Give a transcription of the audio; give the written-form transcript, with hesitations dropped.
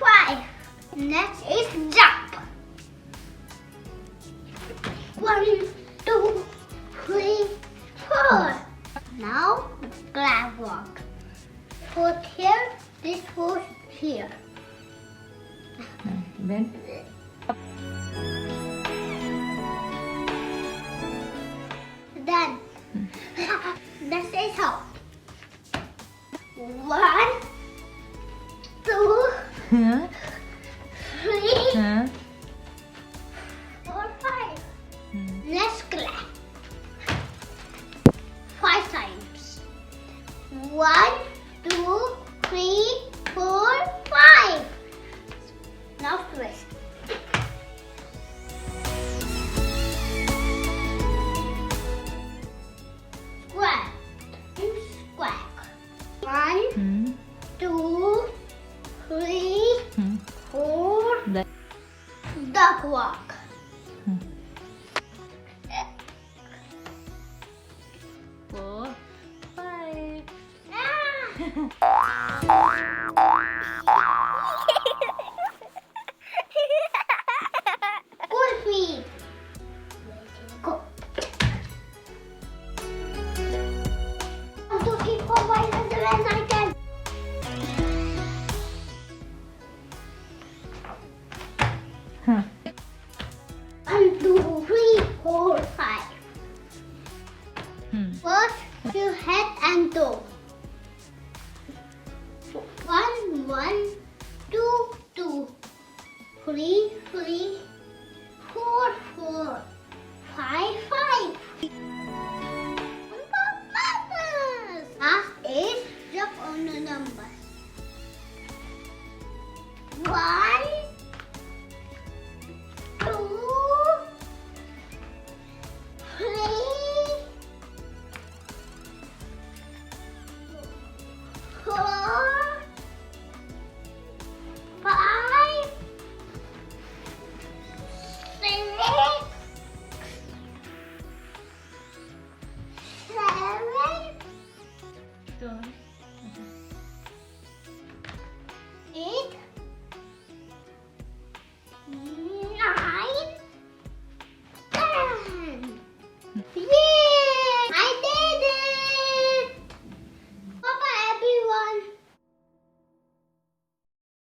5. Next is jump. 1, 2, 3, 4. Now grab walk. Foot here, this foot here. Then Done. This is how. 1, 2, huh? 3, Huh? 4, 5. Hmm. Let's clap. 5 times. 1, 2, 3, 4, 5. Now twist. Square. Square. 1, Hmm. 2, 3, Hmm. 4. That. Duck walk. Hmm. 4, 5. Good feet. Go. 1, 2, 3, 4, 5, 6, 7, 8, 9, 10. Huh. 1, 2, 3, 4, 5. Hmm. First, you head and toe. 1, 1, 2, 2, 3, 3, 4, 4, 5, 5. Last is jump on the numbers. 1,